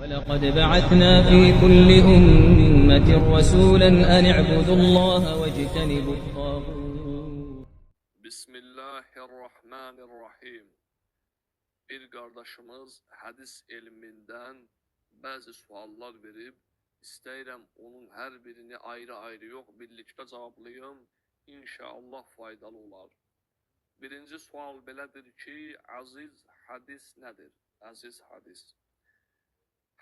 ولقد بعثنا في كل أمة رسولا أن اعبدوا الله واجتنبوا الطاغوت. Bismillahirrahmanirrahim. Bir kardeşimiz hadis ilminden bazı suallar verip, istəyirəm onun her birini ayrı-ayrı yox, birlikdə cavablayım. İnşallah faydalı olar. Birinci sual belədir ki, aziz hadis nədir? Aziz hadis.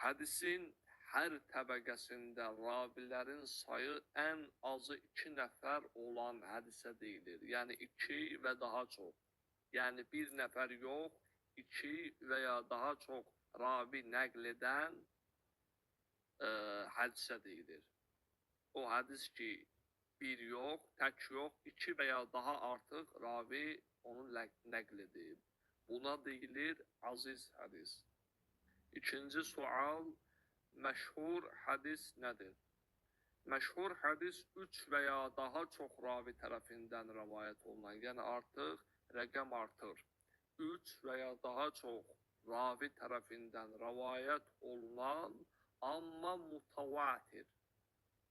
Hadisin hər təbəqəsində ravilərin sayı ən azı 2 nəfər olan hadisə deyilir. Yəni 2 və daha çox. Yəni 1 nəfər yox, 2 və ya daha çox ravi nəql edən hadisə deyilir. O hadis ki, 1 yox, tək yox, 2 və ya daha artıq ravi onu nəql edib. Buna deyilir aziz hadis. İkinci sual, məşhur hadis nədir? Məşhur hadis 3 və ya daha çox ravi tərəfindən rəvayət olunan, yəni artıq rəqəm artır. 3 və ya daha çox ravi tərəfindən rəvayət olunan, amma mutavatir.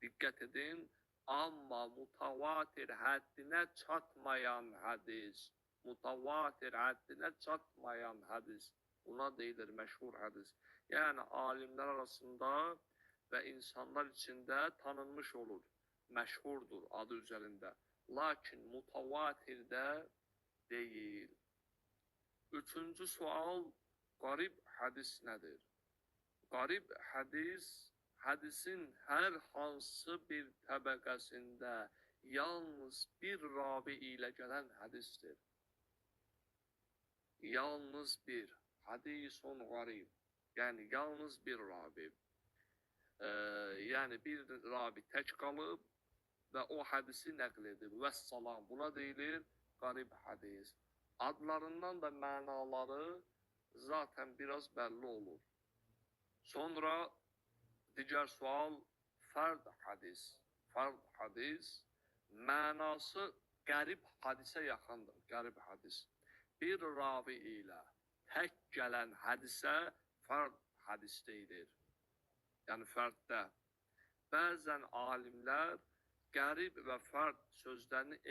Diqqət edin, amma mutavatir həddinə çatmayan hadis. Mutavatir həddinə çatmayan hadis. Buna deyilir məşhur hadis. Yəni alimlər arasında və insanlar içində tanınmış olur. Məşhurdur adı üzərində. Lakin mutavatirdə deyil. Üçüncü sual, qarib hadis nədir? Qarib hadis, hadisin hər hansı bir təbəqəsində yalnız bir ravi ilə gələn hadisdir. Yalnız bir. Hadisun qarib. Yəni yalnız bir ravi. Yəni bir ravi tək qalıb və o hadisi nəql edib. Vəssalam. Buna deyilir qarib hadis. Adlarından da mənaları zaten biraz bəlli olur. Sonra digər sual, fərd hadis. Fərd hadis mənası qərib hadisə yaxındır. Qərib hadis. Bir ravi ilə tək gələn hadisə fərd hadis deyilir. Yəni fərddə. Bəzən alimlər qərib və fərd sözlərini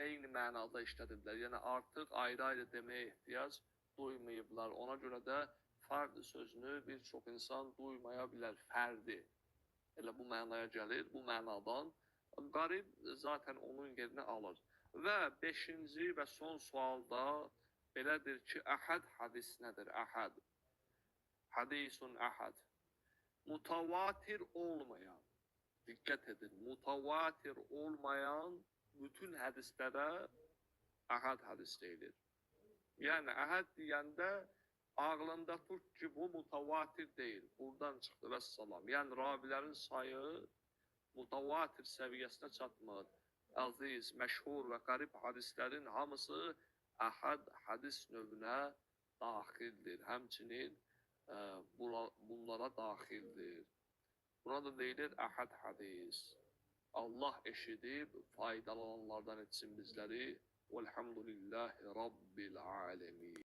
eyni mənada işlədirlər. Yəni artıq ayrı-ayrı deməyə ehtiyac duymayıblar. Ona görə də fərd sözünü bir çox insan duymaya bilər. Fərdi. Elə bu mənaya gəlir, bu mənadan. Qərib zaten onun yerini alır. Və 5-ci və son sualda belədir ki, əhəd hadis nədir? Əhəd. Hadisun əhəd. Mutavatir olmayan, diqqət edin, mutavatir olmayan bütün hədislərə əhəd hadis deyilir. Yəni əhəd deyəndə ağlında tut ki, bu mutavatir deyil. Buradan çıxdı vəssalam. Yəni ravilərin sayı mutavatir səviyyəsinə çatmır. Aziz, məşhur və qarib hadislərin hamısı əhəd hadis növünə daxildir. Həmçinin bunlara daxildir. Buna da deyilir əhəd hadis. Allah eşidib, faydalananlardan etsin bizləri. Velhamdülillahi Rabbil alemin.